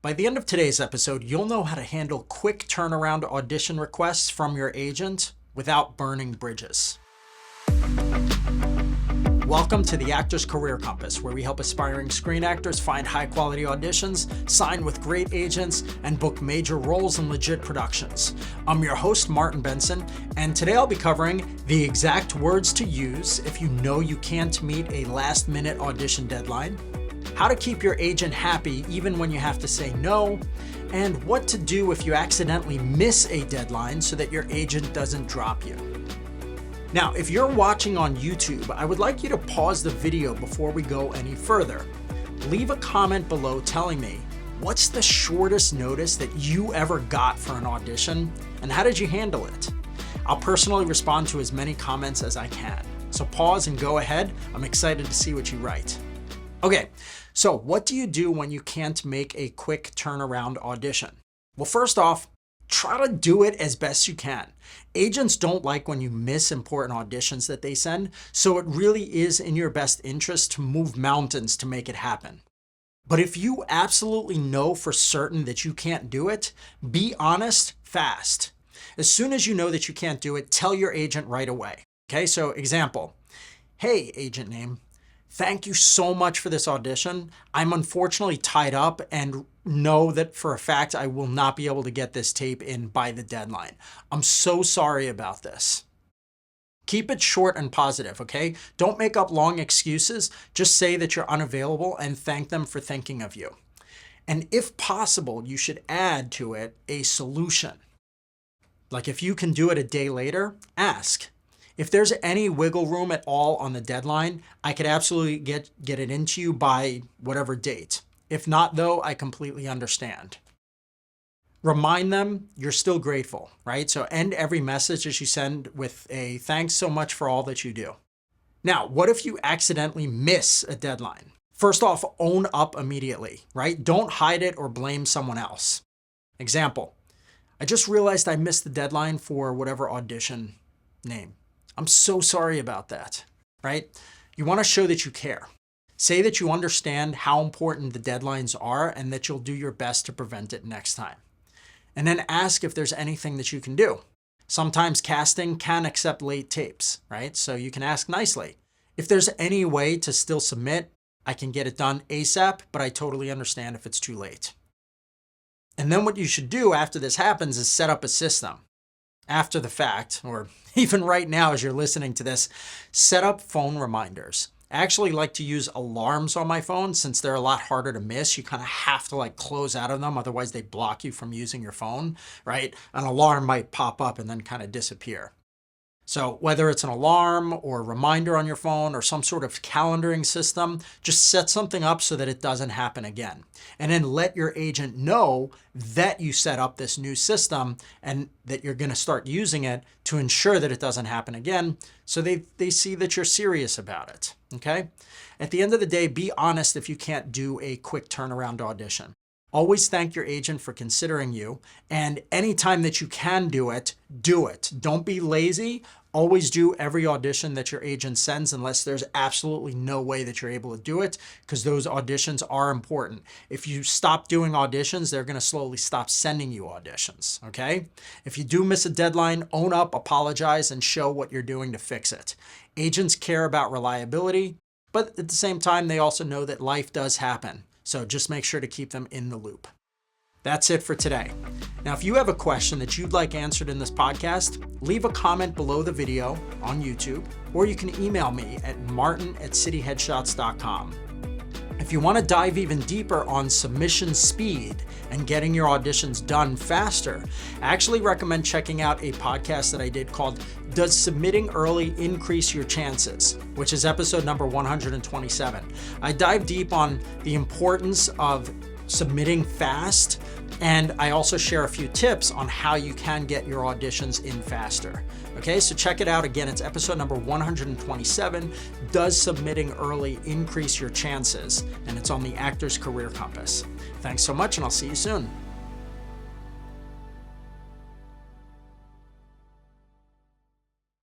By the end of today's episode, you'll know how to handle quick turnaround audition requests from your agent without burning bridges. Welcome to the Actor's Career Compass, where we help aspiring screen actors find high-quality auditions, sign with great agents, and book major roles in legit productions. I'm your host, Martin Bentsen, and today I'll be covering the exact words to use if you know you can't meet a last-minute audition deadline, how to keep your agent happy even when you have to say no, and what to do if you accidentally miss a deadline so that your agent doesn't drop you. Now, if you're watching on YouTube, I would like you to pause the video before we go any further. Leave a comment below telling me, what's the shortest notice that you ever got for an audition, and how did you handle it? I'll personally respond to as many comments as I can. So pause and go ahead. I'm excited to see what you write. Okay, so what do you do when you can't make a quick turnaround audition? Well, first off, try to do it as best you can. Agents don't like when you miss important auditions that they send, so it really is in your best interest to move mountains to make it happen. But if you absolutely know for certain that you can't do it, be honest fast. As soon as you know that you can't do it, tell your agent right away. Okay, so example, hey, agent name, thank you so much for this audition. I'm unfortunately tied up and know that for a fact I will not be able to get this tape in by the deadline. I'm so sorry about this. Keep it short and positive, okay? Don't make up long excuses. Just say that you're unavailable and thank them for thinking of you. And if possible, you should add to it a solution. Like if you can do it a day later, ask. If there's any wiggle room at all on the deadline, I could absolutely get it into you by whatever date. If not, though, I completely understand. Remind them you're still grateful, right? So end every message as you send with a thanks so much for all that you do. Now, what if you accidentally miss a deadline? First off, own up immediately, right? Don't hide it or blame someone else. Example, I just realized I missed the deadline for whatever audition name. I'm so sorry about that, right? You want to show that you care. Say that you understand how important the deadlines are and that you'll do your best to prevent it next time. And then ask if there's anything that you can do. Sometimes casting can accept late tapes, right? So you can ask nicely. If there's any way to still submit, I can get it done ASAP, but I totally understand if it's too late. And then what you should do after this happens is set up a system. After the fact, or even right now as you're listening to this, set up phone reminders. I actually like to use alarms on my phone since they're a lot harder to miss. You kind of have to close out of them, otherwise they block you from using your phone, right? An alarm might pop up and then kind of disappear. So whether it's an alarm or a reminder on your phone or some sort of calendaring system, just set something up so that it doesn't happen again. And then let your agent know that you set up this new system and that you're going to start using it to ensure that it doesn't happen again. So they see that you're serious about it. Okay? At the end of the day, be honest if you can't do a quick turnaround audition. Always thank your agent for considering you, and anytime that you can do it, do it. Don't be lazy. Always do every audition that your agent sends unless there's absolutely no way that you're able to do it, because those auditions are important. If you stop doing auditions, they're going to slowly stop sending you auditions, okay? If you do miss a deadline, own up, apologize, and show what you're doing to fix it. Agents care about reliability, but at the same time, they also know that life does happen. So just make sure to keep them in the loop. That's it for today. Now, if you have a question that you'd like answered in this podcast, leave a comment below the video on YouTube, or you can email me at martin@cityheadshots.com. If you want to dive even deeper on submission speed and getting your auditions done faster, I actually recommend checking out a podcast that I did called Does Submitting Early Increase Your Chances?, which is episode number 127. I dive deep on the importance of submitting fast, and I also share a few tips on how you can get your auditions in faster. Okay, so check it out. Again, it's episode number 127, Does Submitting Early Increase Your Chances? And it's on the Actor's Career Compass. Thanks so much, and I'll see you soon.